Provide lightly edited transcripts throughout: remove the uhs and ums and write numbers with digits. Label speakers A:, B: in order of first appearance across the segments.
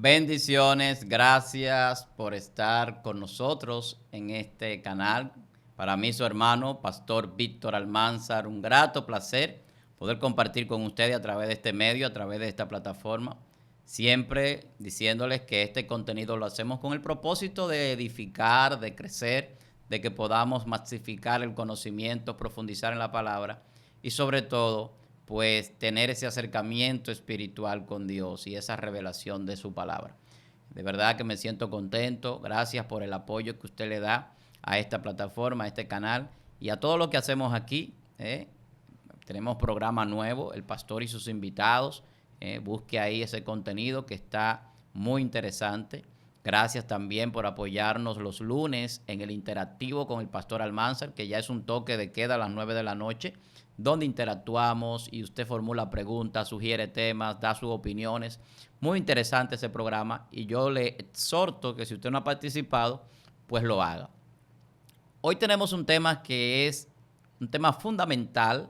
A: Bendiciones, gracias por estar con nosotros en este canal. Para mí, su hermano, Pastor Víctor Almanzar, un grato placer poder compartir con ustedes a través de este medio, a través de esta plataforma. Siempre diciéndoles que este contenido lo hacemos con el propósito de edificar, de crecer, de que podamos masificar el conocimiento, profundizar en la palabra y sobre todo pues tener ese acercamiento espiritual con Dios y esa revelación de su palabra. De verdad que me siento contento. Gracias por el apoyo que usted le da a esta plataforma, a este canal y a todo lo que hacemos aquí. Tenemos programa nuevo, el pastor y sus invitados. Busque ahí ese contenido que está muy interesante. Gracias también por apoyarnos los lunes en el interactivo con el pastor Almanzar, que ya es un toque de queda a las 9 de la noche, donde interactuamos y usted formula preguntas, sugiere temas, da sus opiniones. Muy interesante ese programa y yo le exhorto que si usted no ha participado, pues lo haga. Hoy tenemos un tema que es un tema fundamental,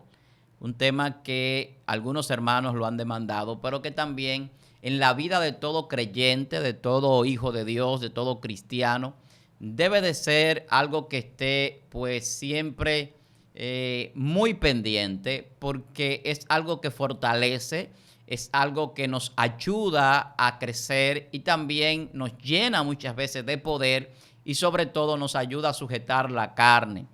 A: un tema que algunos hermanos lo han demandado, pero que también en la vida de todo creyente, de todo hijo de Dios, de todo cristiano, debe de ser algo que esté pues siempre muy pendiente, porque es algo que fortalece, es algo que nos ayuda a crecer y también nos llena muchas veces de poder y sobre todo nos ayuda a sujetar la carne,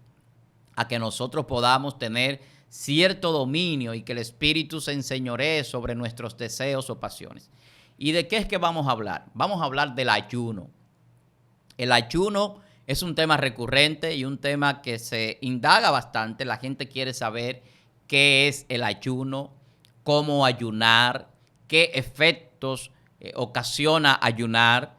A: a que nosotros podamos tener cierto dominio y que el Espíritu se enseñoree sobre nuestros deseos o pasiones. ¿Y de qué es que vamos a hablar? Vamos a hablar del ayuno. El ayuno es un tema recurrente y un tema que se indaga bastante. La gente quiere saber qué es el ayuno, cómo ayunar, qué efectos ocasiona ayunar,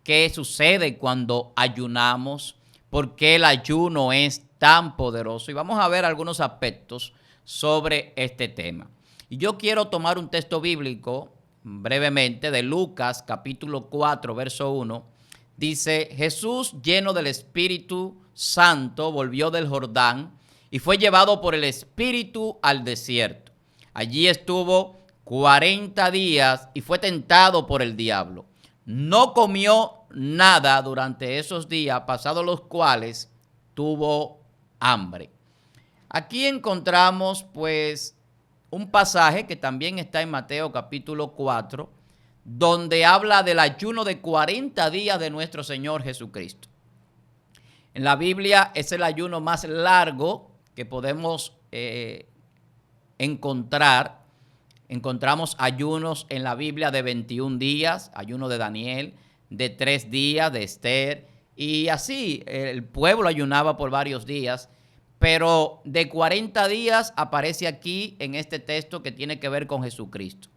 A: qué sucede cuando ayunamos, por qué el ayuno es tan poderoso. Y vamos a ver algunos aspectos sobre este tema. Y yo quiero tomar un texto bíblico brevemente de Lucas capítulo 4, verso 1. Dice, Jesús, lleno del Espíritu Santo, volvió del Jordán y fue llevado por el Espíritu al desierto. Allí estuvo 40 días y fue tentado por el diablo. No comió nada durante esos días, pasados los cuales tuvo hambre. Aquí encontramos pues un pasaje que también está en Mateo capítulo 4, donde habla del ayuno de 40 días de nuestro Señor Jesucristo. En la Biblia es el ayuno más largo que podemos encontrar. Encontramos ayunos en la Biblia de 21 días, ayuno de Daniel, de 3 días, de Esther, y así el pueblo ayunaba por varios días, pero de 40 días aparece aquí en este texto que tiene que ver con Jesucristo.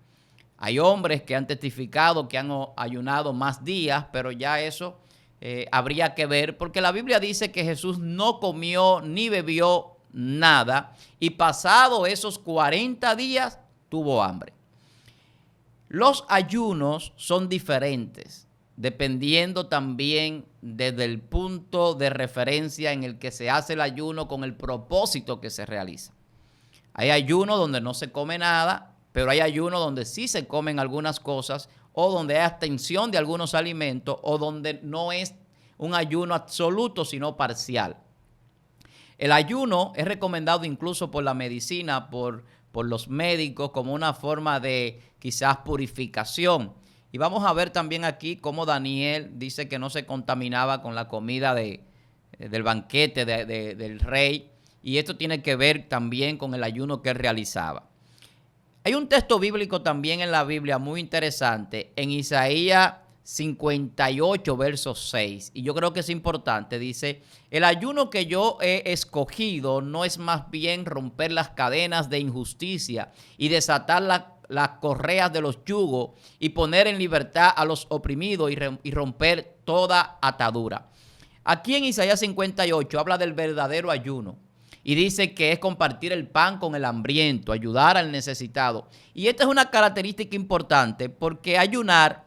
A: Hay hombres que han testificado que han ayunado más días, pero ya eso habría que ver, porque la Biblia dice que Jesús no comió ni bebió nada y pasado esos 40 días tuvo hambre. Los ayunos son diferentes, dependiendo también desde el punto de referencia en el que se hace el ayuno con el propósito que se realiza. Hay ayunos donde no se come nada, pero hay ayunos donde sí se comen algunas cosas o donde hay abstención de algunos alimentos o donde no es un ayuno absoluto, sino parcial. El ayuno es recomendado incluso por la medicina, por los médicos, como una forma de quizás purificación. Y vamos a ver también aquí cómo Daniel dice que no se contaminaba con la comida del banquete del rey. Y esto tiene que ver también con el ayuno que él realizaba. Hay un texto bíblico también en la Biblia muy interesante, en Isaías 58, verso 6, y yo creo que es importante. Dice, el ayuno que yo he escogido no es más bien romper las cadenas de injusticia y desatar las correas de los yugos y poner en libertad a los oprimidos y romper toda atadura. Aquí en Isaías 58 habla del verdadero ayuno. Y dice que es compartir el pan con el hambriento, ayudar al necesitado. Y esta es una característica importante porque ayunar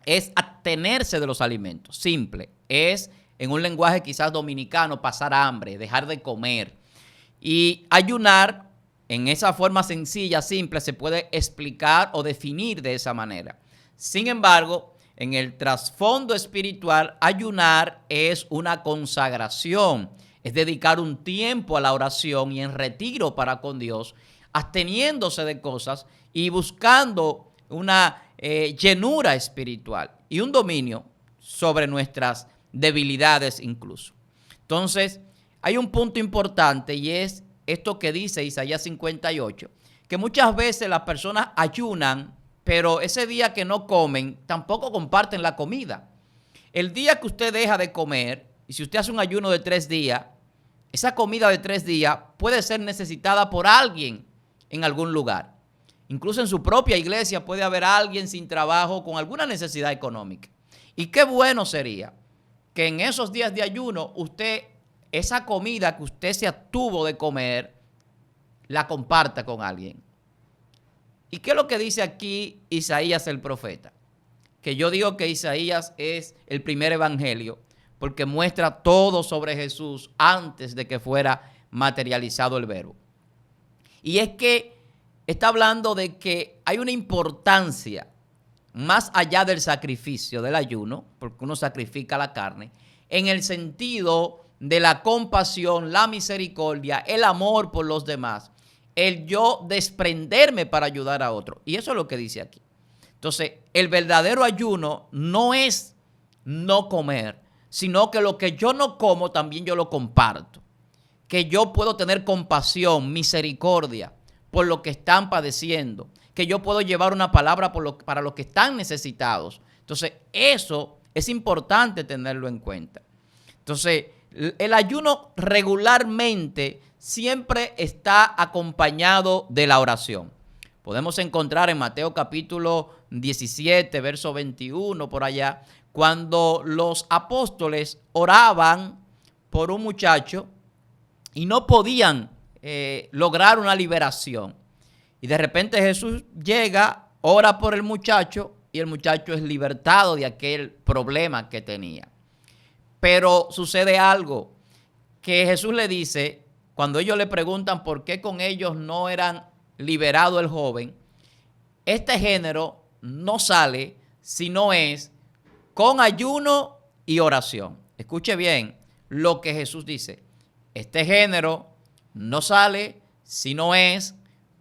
A: es abstenerse de los alimentos. Simple. Es, en un lenguaje quizás dominicano, pasar hambre, dejar de comer. Y ayunar, en esa forma sencilla, simple, se puede explicar o definir de esa manera. Sin embargo, en el trasfondo espiritual, ayunar es una consagración, es dedicar un tiempo a la oración y en retiro para con Dios, absteniéndose de cosas y buscando una llenura espiritual y un dominio sobre nuestras debilidades incluso. Entonces, hay un punto importante y es esto que dice Isaías 58, que muchas veces las personas ayunan, pero ese día que no comen, tampoco comparten la comida. El día que usted deja de comer, y si usted hace un ayuno de 3 días, esa comida de 3 días puede ser necesitada por alguien en algún lugar. Incluso en su propia iglesia puede haber alguien sin trabajo con alguna necesidad económica. Y qué bueno sería que en esos días de ayuno usted, esa comida que usted se abstuvo de comer, la comparta con alguien. ¿Y qué es lo que dice aquí Isaías el profeta? Que yo digo que Isaías es el primer evangelio porque muestra todo sobre Jesús antes de que fuera materializado el verbo. Y es que está hablando de que hay una importancia más allá del sacrificio del ayuno, porque uno sacrifica la carne, en el sentido de la compasión, la misericordia, el amor por los demás, el yo desprenderme para ayudar a otro. Y eso es lo que dice aquí. Entonces, el verdadero ayuno no es no comer, sino que lo que yo no como también yo lo comparto. Que yo puedo tener compasión, misericordia por lo que están padeciendo, que yo puedo llevar una palabra para los que están necesitados. Entonces, eso es importante tenerlo en cuenta. Entonces, el ayuno regularmente siempre está acompañado de la oración. Podemos encontrar en Mateo capítulo 17, verso 21, por allá, cuando los apóstoles oraban por un muchacho y no podían lograr una liberación. Y de repente Jesús llega, ora por el muchacho y el muchacho es libertado de aquel problema que tenía. Pero sucede algo que Jesús le dice, cuando ellos le preguntan por qué con ellos no eran liberado el joven, este género no sale si no es con ayuno y oración. Escuche bien lo que Jesús dice. Este género no sale si no es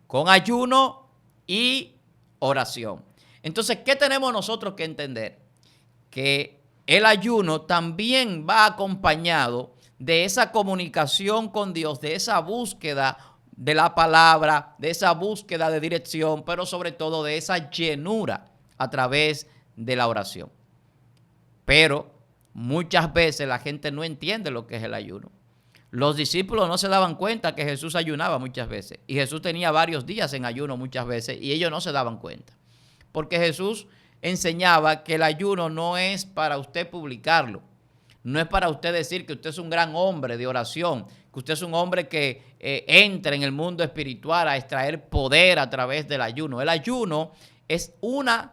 A: con ayuno y oración. Entonces, ¿qué tenemos nosotros que entender? Que el ayuno también va acompañado de esa comunicación con Dios, de esa búsqueda de la palabra, de esa búsqueda de dirección, pero sobre todo de esa llenura a través de la oración. Pero muchas veces la gente no entiende lo que es el ayuno. Los discípulos no se daban cuenta que Jesús ayunaba muchas veces. Y Jesús tenía varios días en ayuno muchas veces y ellos no se daban cuenta. Porque Jesús enseñaba que el ayuno no es para usted publicarlo. No es para usted decir que usted es un gran hombre de oración, que usted es un hombre que entra en el mundo espiritual a extraer poder a través del ayuno. El ayuno es una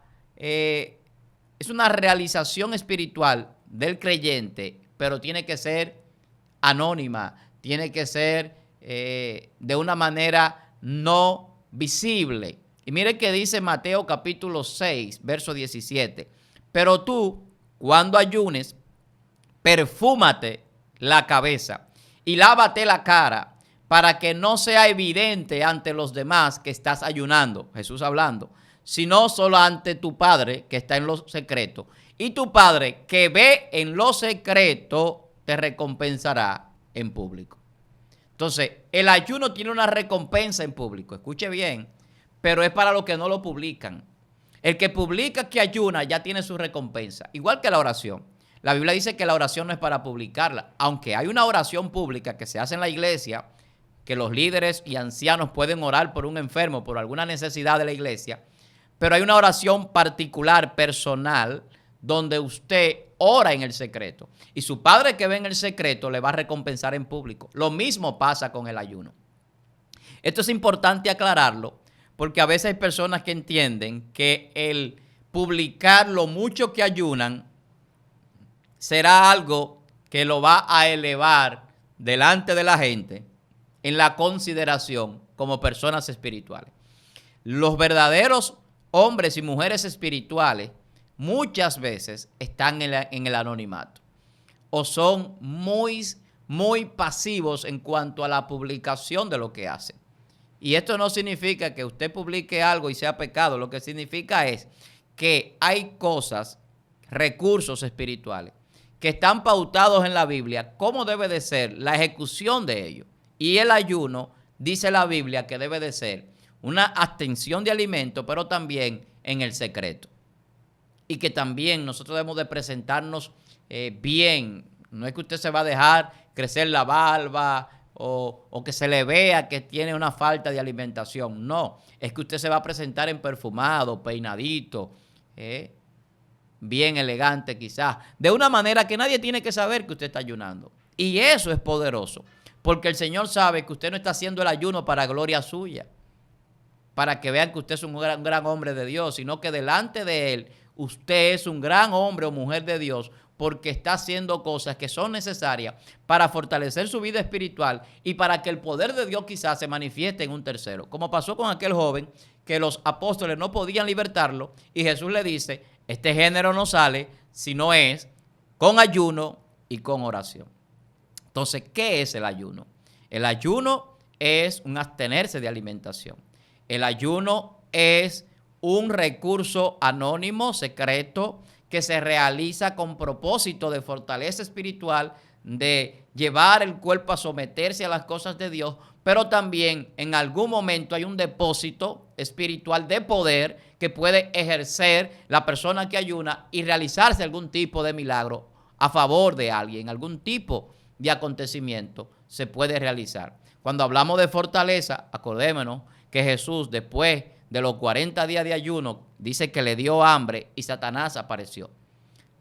A: realización espiritual del creyente, pero tiene que ser anónima, tiene que ser de una manera no visible. Y mire que dice Mateo capítulo 6, verso 17. Pero tú, cuando ayunes, perfúmate la cabeza y lávate la cara para que no sea evidente ante los demás que estás ayunando, Jesús hablando, sino solo ante tu Padre que está en lo secreto. Y tu Padre que ve en lo secreto te recompensará en público. Entonces, el ayuno tiene una recompensa en público, escuche bien, pero es para los que no lo publican. El que publica que ayuna ya tiene su recompensa, igual que la oración. La Biblia dice que la oración no es para publicarla, aunque hay una oración pública que se hace en la iglesia, que los líderes y ancianos pueden orar por un enfermo, por alguna necesidad de la iglesia, pero hay una oración particular, personal, donde usted ora en el secreto. Y su Padre que ve en el secreto le va a recompensar en público. Lo mismo pasa con el ayuno. Esto es importante aclararlo, porque a veces hay personas que entienden que el publicar lo mucho que ayunan será algo que lo va a elevar delante de la gente en la consideración como personas espirituales. Los verdaderos hombres y mujeres espirituales muchas veces están en el anonimato o son muy pasivos en cuanto a la publicación de lo que hacen. Y esto no significa que usted publique algo y sea pecado. Lo que significa es que hay cosas, recursos espirituales, que están pautados en la Biblia, cómo debe de ser la ejecución de ellos. Y el ayuno, dice la Biblia, que debe de ser una abstención de alimentos, pero también en el secreto. Y que también nosotros debemos de presentarnos bien. No es que usted se va a dejar crecer la barba o que se le vea que tiene una falta de alimentación. No, es que usted se va a presentar en perfumado, peinadito, bien elegante quizás, de una manera que nadie tiene que saber que usted está ayunando. Y eso es poderoso, porque el Señor sabe que usted no está haciendo el ayuno para gloria suya, para que vean que usted es un gran hombre de Dios, sino que delante de Él usted es un gran hombre o mujer de Dios, porque está haciendo cosas que son necesarias para fortalecer su vida espiritual y para que el poder de Dios quizás se manifieste en un tercero. Como pasó con aquel joven que los apóstoles no podían libertarlo y Jesús le dice, este género no sale si no es con ayuno y con oración. Entonces, ¿qué es el ayuno? El ayuno es un abstenerse de alimentación. El ayuno es un recurso anónimo, secreto, que se realiza con propósito de fortaleza espiritual, de llevar el cuerpo a someterse a las cosas de Dios, pero también en algún momento hay un depósito espiritual de poder que puede ejercer la persona que ayuna y realizarse algún tipo de milagro a favor de alguien, algún tipo de acontecimiento se puede realizar. Cuando hablamos de fortaleza, acordémonos que Jesús, después de los 40 días de ayuno, dice que le dio hambre y Satanás apareció.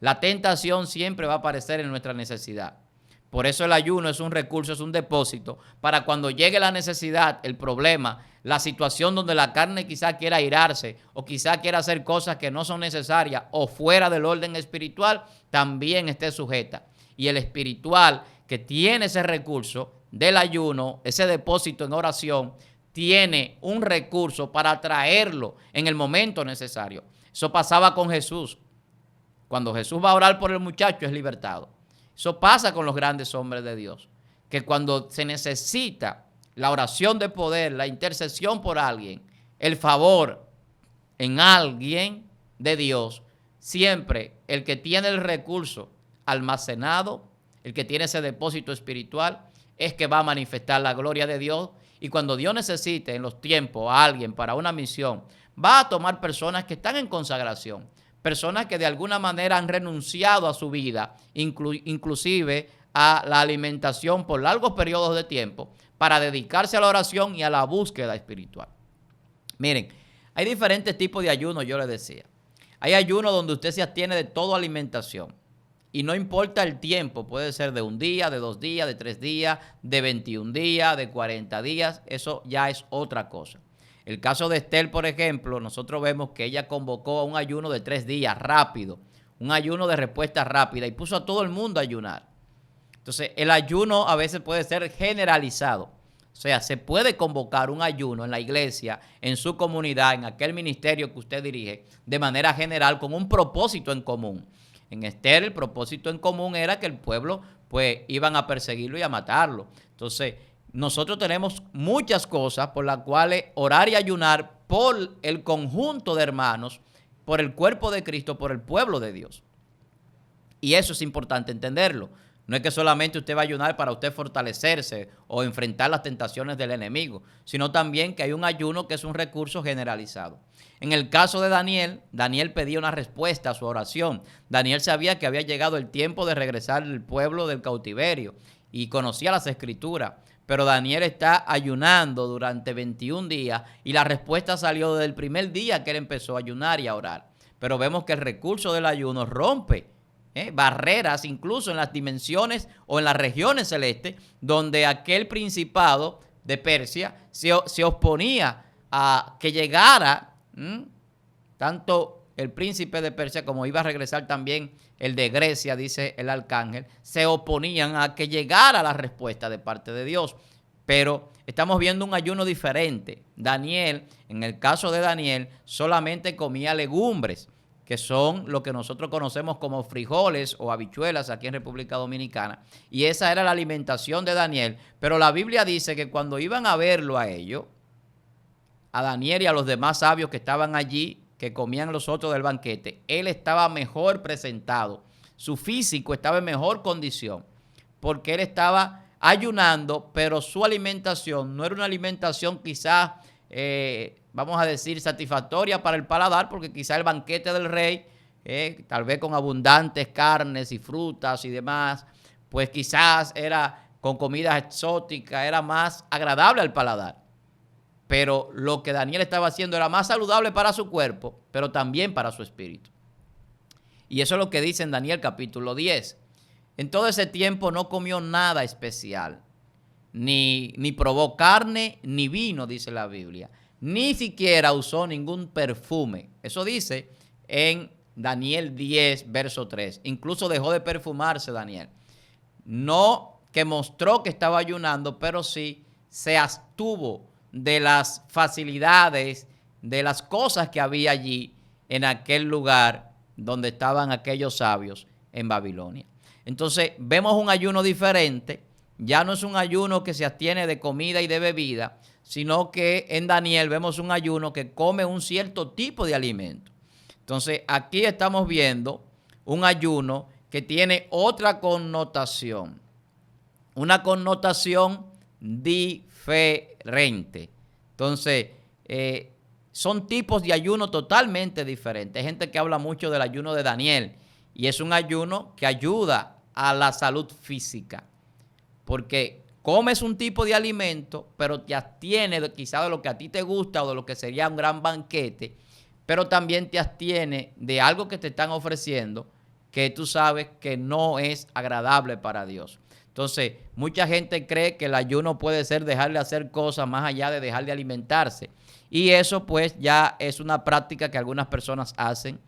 A: La tentación siempre va a aparecer en nuestra necesidad. Por eso el ayuno es un recurso, es un depósito para cuando llegue la necesidad, el problema, la situación donde la carne quizá quiera airarse o quizá quiera hacer cosas que no son necesarias o fuera del orden espiritual, también esté sujeta. Y el espiritual que tiene ese recurso del ayuno, ese depósito en oración, tiene un recurso para traerlo en el momento necesario. Eso pasaba con Jesús. Cuando Jesús va a orar por el muchacho es libertado. Eso pasa con los grandes hombres de Dios, que cuando se necesita la oración de poder, la intercesión por alguien, el favor en alguien de Dios, siempre el que tiene el recurso almacenado, el que tiene ese depósito espiritual, es que va a manifestar la gloria de Dios. Y cuando Dios necesite en los tiempos a alguien para una misión, va a tomar personas que están en consagración, personas que de alguna manera han renunciado a su vida, inclusive a la alimentación por largos periodos de tiempo, para dedicarse a la oración y a la búsqueda espiritual. Miren, hay diferentes tipos de ayunos, yo les decía. Hay ayuno donde usted se abstiene de toda alimentación. Y no importa el tiempo, puede ser de 1 día, de 2 días, de 3 días, de 21 días, de 40 días, eso ya es otra cosa. El caso de Esther, por ejemplo, nosotros vemos que ella convocó a un ayuno de 3 días, rápido, un ayuno de respuesta rápida y puso a todo el mundo a ayunar. Entonces, el ayuno a veces puede ser generalizado. O sea, se puede convocar un ayuno en la iglesia, en su comunidad, en aquel ministerio que usted dirige, de manera general, con un propósito en común. En Esther el propósito en común era que el pueblo pues iban a perseguirlo y a matarlo. Entonces nosotros tenemos muchas cosas por las cuales orar y ayunar por el conjunto de hermanos, por el cuerpo de Cristo, por el pueblo de Dios. Y eso es importante entenderlo. No es que solamente usted va a ayunar para usted fortalecerse o enfrentar las tentaciones del enemigo, sino también que hay un ayuno que es un recurso generalizado. En el caso de Daniel, Daniel pedía una respuesta a su oración. Daniel sabía que había llegado el tiempo de regresar el pueblo del cautiverio y conocía las escrituras. Pero Daniel está ayunando durante 21 días y la respuesta salió desde el primer día que él empezó a ayunar y a orar. Pero vemos que el recurso del ayuno rompe barreras incluso en las dimensiones o en las regiones celestes donde aquel principado de Persia se oponía a que llegara tanto el príncipe de Persia como iba a regresar también el de Grecia, dice el arcángel, se oponían a que llegara la respuesta de parte de Dios. Pero estamos viendo un ayuno diferente. Daniel, en el caso de Daniel, solamente comía legumbres. que son lo que nosotros conocemos como frijoles o habichuelas aquí en República Dominicana. Y esa era la alimentación de Daniel. Pero la Biblia dice que cuando iban a verlo a ellos, a Daniel y a los demás sabios que estaban allí, que comían los otros del banquete, él estaba mejor presentado. Su físico estaba en mejor condición, porque él estaba ayunando, pero su alimentación no era una alimentación quizás, vamos a decir, satisfactoria para el paladar, porque quizás el banquete del rey, tal vez con abundantes carnes y frutas y demás, pues quizás era con comidas exóticas, era más agradable al paladar. Pero lo que Daniel estaba haciendo era más saludable para su cuerpo, pero también para su espíritu. Y eso es lo que dice en Daniel capítulo 10. En todo ese tiempo no comió nada especial, ni probó carne, ni vino, dice la Biblia. Ni siquiera usó ningún perfume. Eso dice en Daniel 10, verso 3. Incluso dejó de perfumarse Daniel. No que mostró que estaba ayunando, pero sí se abstuvo de las facilidades, de las cosas que había allí en aquel lugar donde estaban aquellos sabios en Babilonia. Entonces vemos un ayuno diferente. Ya no es un ayuno que se abstiene de comida y de bebida, sino que en Daniel vemos un ayuno que come un cierto tipo de alimento. Entonces aquí estamos viendo un ayuno que tiene otra connotación, una connotación diferente. Entonces, son tipos de ayuno totalmente diferentes. Hay gente que habla mucho del ayuno de Daniel y es un ayuno que ayuda a la salud física, porque comes un tipo de alimento, pero te abstiene quizás de lo que a ti te gusta o de lo que sería un gran banquete, pero también te abstiene de algo que te están ofreciendo que tú sabes que no es agradable para Dios. Entonces, mucha gente cree que el ayuno puede ser dejar de hacer cosas más allá de dejar de alimentarse. Y eso pues ya es una práctica que algunas personas hacen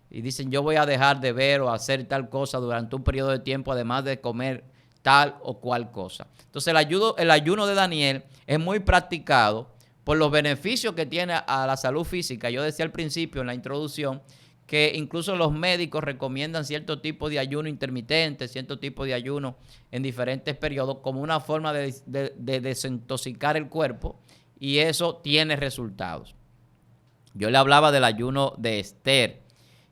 A: y dicen yo voy a dejar de ver o hacer tal cosa durante un periodo de tiempo además de comer tal o cual cosa. Entonces el ayuno de Daniel es muy practicado por los beneficios que tiene a la salud física. Yo decía al principio en la introducción que incluso los médicos recomiendan cierto tipo de ayuno intermitente, cierto tipo de ayuno en diferentes periodos como una forma de desintoxicar el cuerpo, y eso tiene resultados. Yo le hablaba del ayuno de Esther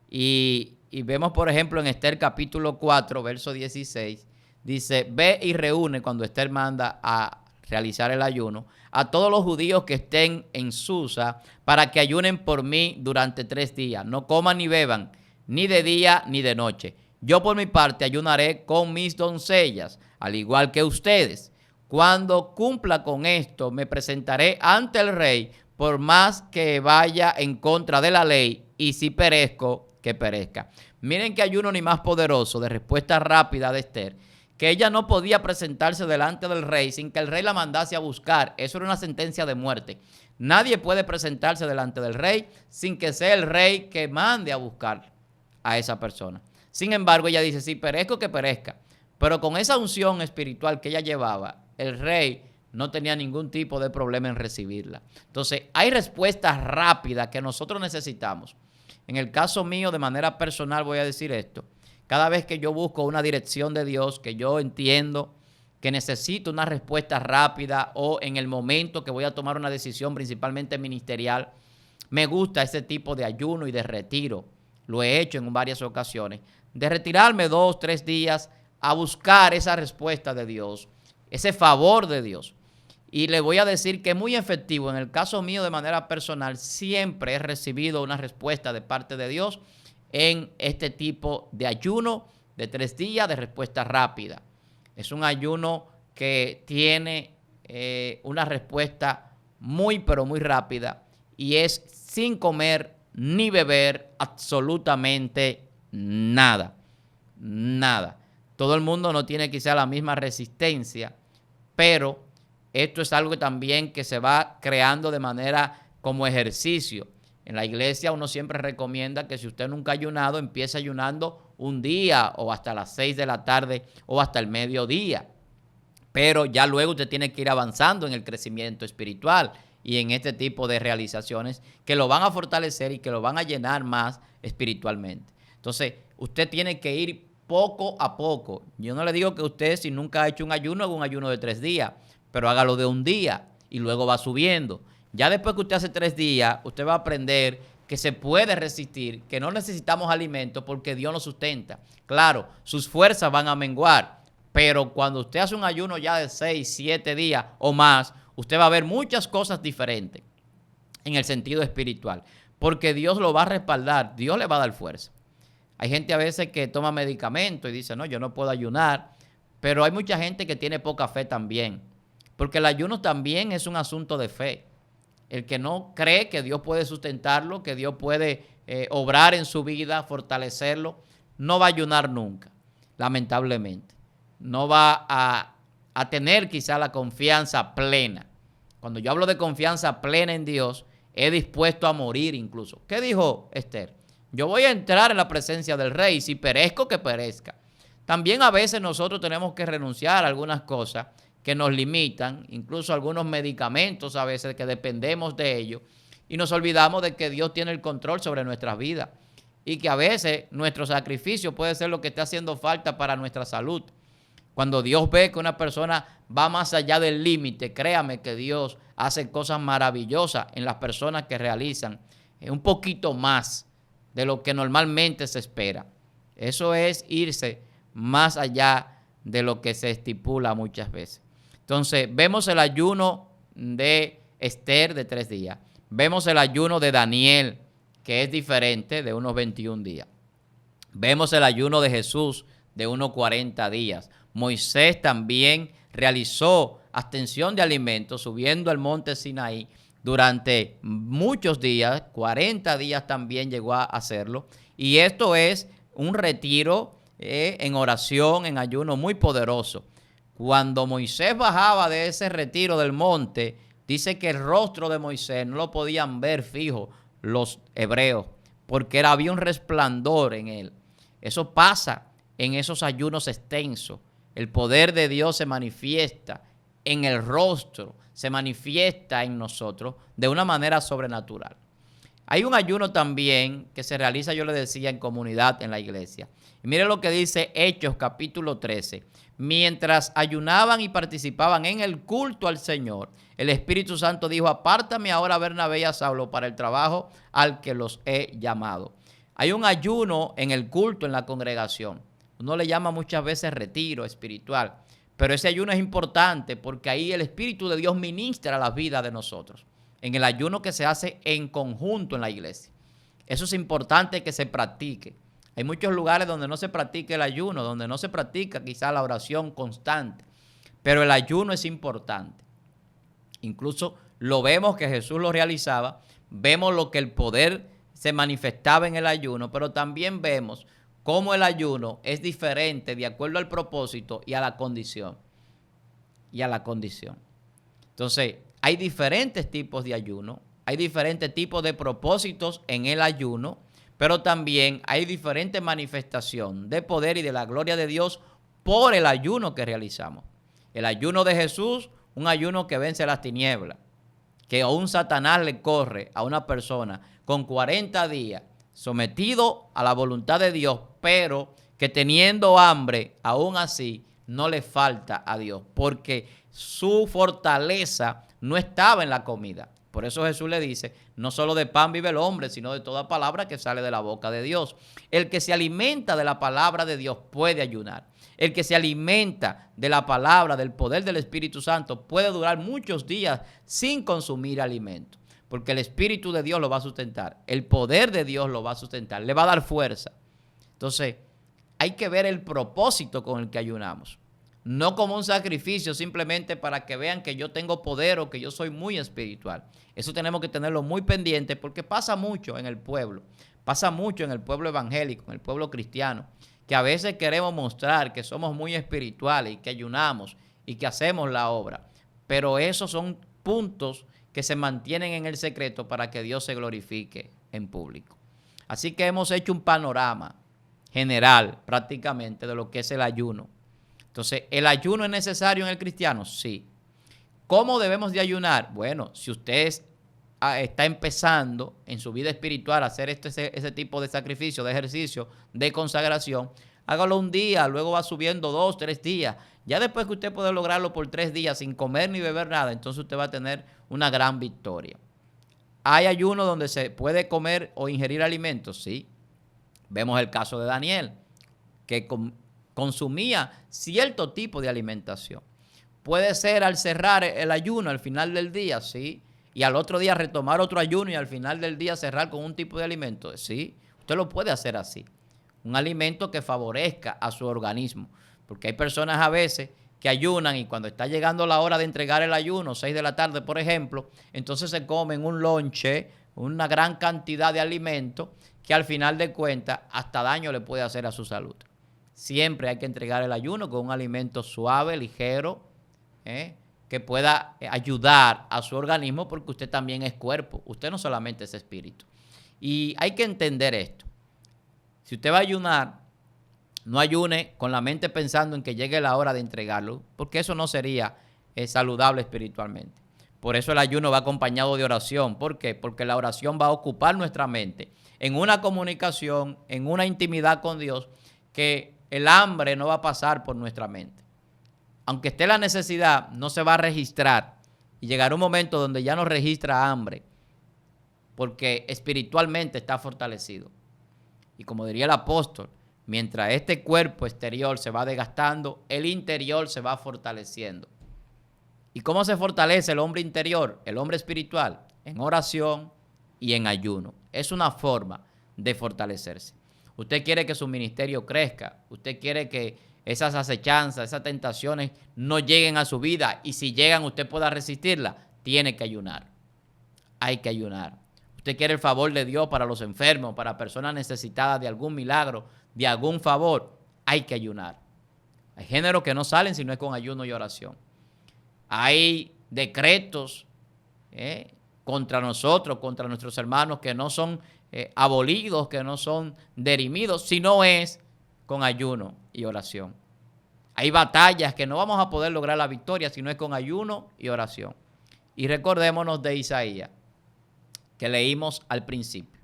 A: y vemos, por ejemplo, en Esther capítulo 4, verso 16, dice, ve y reúne, cuando Esther manda a realizar el ayuno, a todos los judíos que estén en Susa para que ayunen por mí durante 3 días. No coman ni beban, ni de día ni de noche. Yo por mi parte ayunaré con mis doncellas, al igual que ustedes. Cuando cumpla con esto, me presentaré ante el rey, por más que vaya en contra de la ley, y si perezco, que perezca. Miren qué ayuno ni más poderoso de respuesta rápida de Esther, que ella no podía presentarse delante del rey sin que el rey la mandase a buscar. Eso era una sentencia de muerte. Nadie puede presentarse delante del rey sin que sea el rey que mande a buscar a esa persona. Sin embargo, ella dice, si perezco, que perezca. Pero con esa unción espiritual que ella llevaba, el rey no tenía ningún tipo de problema en recibirla. Entonces, hay respuestas rápidas que nosotros necesitamos. En el caso mío, de manera personal, voy a decir esto. Cada vez que yo busco una dirección de Dios, que yo entiendo que necesito una respuesta rápida o en el momento que voy a tomar una decisión principalmente ministerial, me gusta ese tipo de ayuno y de retiro. Lo he hecho en varias ocasiones. De retirarme 2, 3 días a buscar esa respuesta de Dios, ese favor de Dios. Y le voy a decir que es muy efectivo. En el caso mío, de manera personal, siempre he recibido una respuesta de parte de Dios en este tipo de ayuno de 3 días de respuesta rápida. Es un ayuno que tiene una respuesta muy, pero muy rápida y es sin comer ni beber absolutamente nada. Nada. Todo el mundo no tiene quizá la misma resistencia, pero esto es algo también que se va creando de manera como ejercicio. En la iglesia uno siempre recomienda que si usted nunca ha ayunado, empiece ayunando un día o hasta las 6 de la tarde o hasta el mediodía. Pero ya luego usted tiene que ir avanzando en el crecimiento espiritual y en este tipo de realizaciones que lo van a fortalecer y que lo van a llenar más espiritualmente. Entonces, usted tiene que ir poco a poco. Yo no le digo que usted, si nunca ha hecho un ayuno, haga un ayuno de 3 días, pero hágalo de un día y luego va subiendo. Ya después que usted hace 3 días, usted va a aprender que se puede resistir, que no necesitamos alimento porque Dios nos sustenta. Claro, sus fuerzas van a menguar, pero cuando usted hace un ayuno ya de 6, 7 días o más, usted va a ver muchas cosas diferentes en el sentido espiritual, porque Dios lo va a respaldar, Dios le va a dar fuerza. Hay gente a veces que toma medicamentos y dice, no, yo no puedo ayunar, pero hay mucha gente que tiene poca fe también, porque el ayuno también es un asunto de fe. El que no cree que Dios puede sustentarlo, que Dios puede obrar en su vida, fortalecerlo, no va a ayunar nunca, lamentablemente. No va a tener quizá la confianza plena. Cuando yo hablo de confianza plena en Dios, es dispuesto a morir incluso. ¿Qué dijo Esther? Yo voy a entrar en la presencia del rey, si perezco, que perezca. También a veces nosotros tenemos que renunciar a algunas cosas que nos limitan, incluso algunos medicamentos a veces que dependemos de ellos, y nos olvidamos de que Dios tiene el control sobre nuestras vidas y que a veces nuestro sacrificio puede ser lo que esté haciendo falta para nuestra salud. Cuando Dios ve que una persona va más allá del límite, créame que Dios hace cosas maravillosas en las personas que realizan un poquito más de lo que normalmente se espera. Eso es irse más allá de lo que se estipula muchas veces. Entonces, vemos el ayuno de Esther de 3 días. Vemos el ayuno de Daniel, que es diferente, de unos 21 días. Vemos el ayuno de Jesús de unos 40 días. Moisés también realizó abstención de alimentos subiendo al monte Sinaí durante muchos días, 40 días también llegó a hacerlo. Y esto es un retiro en oración, en ayuno muy poderoso. Cuando Moisés bajaba de ese retiro del monte, dice que el rostro de Moisés no lo podían ver fijo los hebreos, porque había un resplandor en él. Eso pasa en esos ayunos extensos. El poder de Dios se manifiesta en el rostro, se manifiesta en nosotros de una manera sobrenatural. Hay un ayuno también que se realiza, yo le decía, en comunidad en la iglesia. Y mire lo que dice Hechos capítulo 13. Mientras ayunaban y participaban en el culto al Señor, el Espíritu Santo dijo, apártame ahora a Bernabé y a Saulo para el trabajo al que los he llamado. Hay un ayuno en el culto, en la congregación. Uno le llama muchas veces retiro espiritual, pero ese ayuno es importante porque ahí el Espíritu de Dios ministra la vida de nosotros. En el ayuno que se hace en conjunto en la iglesia. Eso es importante que se practique. Hay muchos lugares donde no se practica el ayuno, donde no se practica quizá la oración constante, pero el ayuno es importante. Incluso lo vemos que Jesús lo realizaba, vemos lo que el poder se manifestaba en el ayuno, pero también vemos cómo el ayuno es diferente de acuerdo al propósito y a la condición. Entonces, hay diferentes tipos de ayuno, hay diferentes tipos de propósitos en el ayuno, pero también hay diferentes manifestaciones de poder y de la gloria de Dios por el ayuno que realizamos. El ayuno de Jesús, un ayuno que vence las tinieblas, que aún Satanás le corre a una persona con 40 días sometido a la voluntad de Dios, pero que teniendo hambre, aún así no le falta a Dios, porque su fortaleza no estaba en la comida. Por eso Jesús le dice, no solo de pan vive el hombre, sino de toda palabra que sale de la boca de Dios. El que se alimenta de la palabra de Dios puede ayunar. El que se alimenta de la palabra, del poder del Espíritu Santo, puede durar muchos días sin consumir alimento, porque el Espíritu de Dios lo va a sustentar. El poder de Dios lo va a sustentar, le va a dar fuerza. Entonces, hay que ver el propósito con el que ayunamos. No como un sacrificio simplemente para que vean que yo tengo poder o que yo soy muy espiritual. Eso tenemos que tenerlo muy pendiente porque pasa mucho en el pueblo. Pasa mucho en el pueblo evangélico, en el pueblo cristiano, que a veces queremos mostrar que somos muy espirituales y que ayunamos y que hacemos la obra. Pero esos son puntos que se mantienen en el secreto para que Dios se glorifique en público. Así que hemos hecho un panorama general prácticamente de lo que es el ayuno. Entonces, ¿el ayuno es necesario en el cristiano? Sí. ¿Cómo debemos de ayunar? Bueno, si usted está empezando en su vida espiritual a hacer ese tipo de sacrificio, de ejercicio, de consagración, hágalo un día, luego va subiendo 2, 3 días. Ya después que usted puede lograrlo por 3 días sin comer ni beber nada, entonces usted va a tener una gran victoria. ¿Hay ayuno donde se puede comer o ingerir alimentos? Sí. Vemos el caso de Daniel, que consumía cierto tipo de alimentación. Puede ser al cerrar el ayuno al final del día, sí. Y al otro día retomar otro ayuno y al final del día cerrar con un tipo de alimento, sí. Usted lo puede hacer así. Un alimento que favorezca a su organismo. Porque hay personas a veces que ayunan y cuando está llegando la hora de entregar el ayuno, 6 de la tarde, por ejemplo, entonces se comen un lonche, una gran cantidad de alimentos que al final de cuentas hasta daño le puede hacer a su salud. Siempre hay que entregar el ayuno con un alimento suave, ligero, que pueda ayudar a su organismo, porque usted también es cuerpo, usted no solamente es espíritu. Y hay que entender esto. Si usted va a ayunar, no ayune con la mente pensando en que llegue la hora de entregarlo, porque eso no sería saludable espiritualmente. Por eso el ayuno va acompañado de oración. ¿Por qué? Porque la oración va a ocupar nuestra mente en una comunicación, en una intimidad con Dios, que el hambre no va a pasar por nuestra mente. Aunque esté la necesidad, no se va a registrar. Y llegará un momento donde ya no registra hambre, porque espiritualmente está fortalecido. Y como diría el apóstol, mientras este cuerpo exterior se va desgastando, el interior se va fortaleciendo. ¿Y cómo se fortalece el hombre interior, el hombre espiritual? En oración y en ayuno. Es una forma de fortalecerse. Usted quiere que su ministerio crezca, usted quiere que esas acechanzas, esas tentaciones no lleguen a su vida, y si llegan usted pueda resistirla, tiene que ayunar. Hay que ayunar. Usted quiere el favor de Dios para los enfermos, para personas necesitadas de algún milagro, de algún favor, hay que ayunar. Hay géneros que no salen si no es con ayuno y oración. Hay decretos contra nosotros, contra nuestros hermanos, que no son abolidos, que no son dirimidos, si no es con ayuno y oración. Hay batallas que no vamos a poder lograr la victoria si no es con ayuno y oración. Y recordémonos de Isaías, que leímos al principio,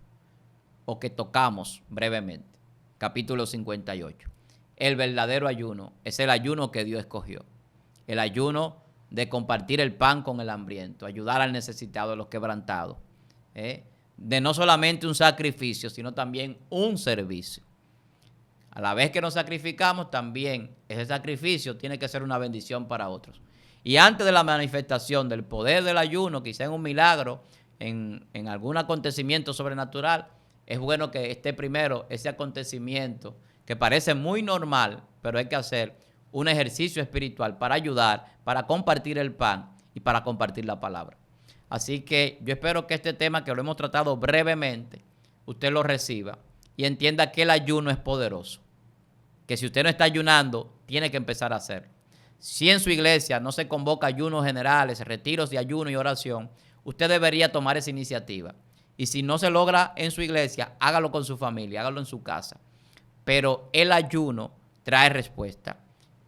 A: o que tocamos brevemente, capítulo 58. El verdadero ayuno es el ayuno que Dios escogió. El ayuno de compartir el pan con el hambriento, ayudar al necesitado, a los quebrantados. De no solamente un sacrificio, sino también un servicio. A la vez que nos sacrificamos, también ese sacrificio tiene que ser una bendición para otros. Y antes de la manifestación del poder del ayuno, quizá en un milagro, en algún acontecimiento sobrenatural, es bueno que esté primero ese acontecimiento que parece muy normal, pero hay que hacer un ejercicio espiritual para ayudar, para compartir el pan y para compartir la palabra. Así que yo espero que este tema, que lo hemos tratado brevemente, usted lo reciba y entienda que el ayuno es poderoso. Que si usted no está ayunando, tiene que empezar a hacerlo. Si en su iglesia no se convoca ayunos generales, retiros de ayuno y oración, usted debería tomar esa iniciativa. Y si no se logra en su iglesia, hágalo con su familia, hágalo en su casa. Pero el ayuno trae respuesta.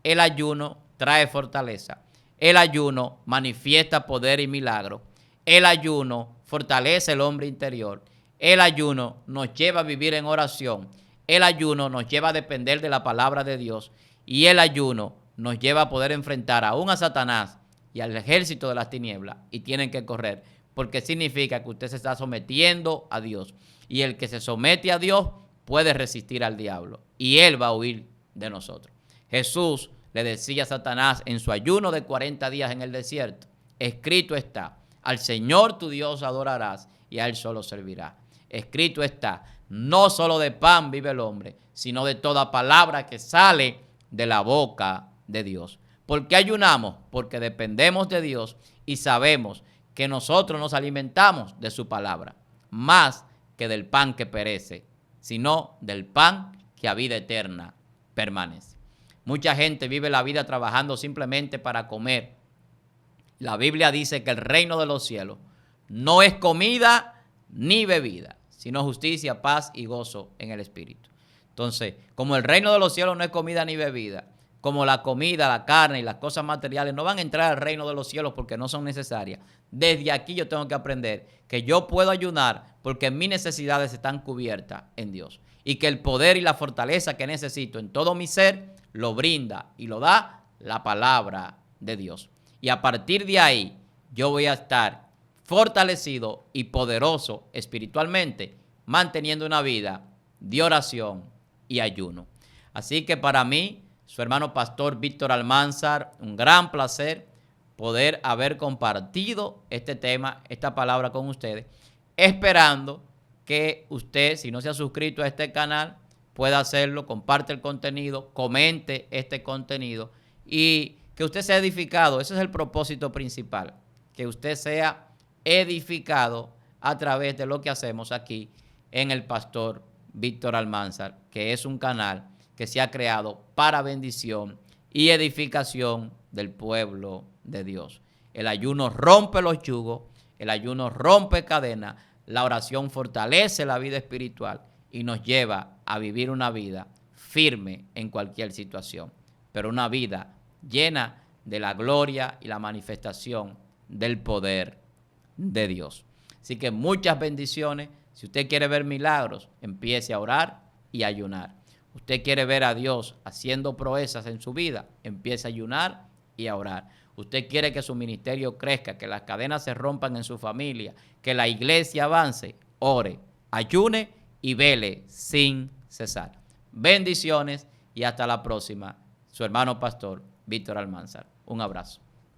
A: El ayuno trae fortaleza. El ayuno manifiesta poder y milagro. El ayuno fortalece el hombre interior. El ayuno nos lleva a vivir en oración. El ayuno nos lleva a depender de la palabra de Dios. Y el ayuno nos lleva a poder enfrentar aún a Satanás y al ejército de las tinieblas. Y tienen que correr, porque significa que usted se está sometiendo a Dios. Y el que se somete a Dios puede resistir al diablo. Y él va a huir de nosotros. Jesús le decía a Satanás en su ayuno de 40 días en el desierto: escrito está, al Señor tu Dios adorarás y a Él solo servirás. Escrito está, no solo de pan vive el hombre, sino de toda palabra que sale de la boca de Dios. ¿Por qué ayunamos? Porque dependemos de Dios y sabemos que nosotros nos alimentamos de su palabra, más que del pan que perece, sino del pan que a vida eterna permanece. Mucha gente vive la vida trabajando simplemente para comer. La Biblia dice que el reino de los cielos no es comida ni bebida, sino justicia, paz y gozo en el Espíritu. Entonces, como el reino de los cielos no es comida ni bebida, como la comida, la carne y las cosas materiales no van a entrar al reino de los cielos porque no son necesarias. Desde aquí yo tengo que aprender que yo puedo ayunar porque mis necesidades están cubiertas en Dios y que el poder y la fortaleza que necesito en todo mi ser lo brinda y lo da la palabra de Dios. Y a partir de ahí yo voy a estar fortalecido y poderoso espiritualmente, manteniendo una vida de oración y ayuno. Así que para mí, su hermano pastor Víctor Almanzar, un gran placer poder haber compartido este tema, esta palabra con ustedes, esperando que usted, si no se ha suscrito a este canal, pueda hacerlo, comparte el contenido, comente este contenido y que usted sea edificado. Ese es el propósito principal, que usted sea edificado a través de lo que hacemos aquí en el pastor Víctor Almanzar, que es un canal que se ha creado para bendición y edificación del pueblo de Dios. El ayuno rompe los yugos, el ayuno rompe cadenas, la oración fortalece la vida espiritual y nos lleva a vivir una vida firme en cualquier situación, pero una vida llena de la gloria y la manifestación del poder de Dios. Así que muchas bendiciones. Si usted quiere ver milagros, empiece a orar y ayunar. Usted quiere ver a Dios haciendo proezas en su vida, empiece a ayunar y a orar. Usted quiere que su ministerio crezca, que las cadenas se rompan en su familia, que la iglesia avance, ore, ayune y vele sin cesar. Bendiciones y hasta la próxima. Su hermano pastor Víctor Almanzar. Un abrazo.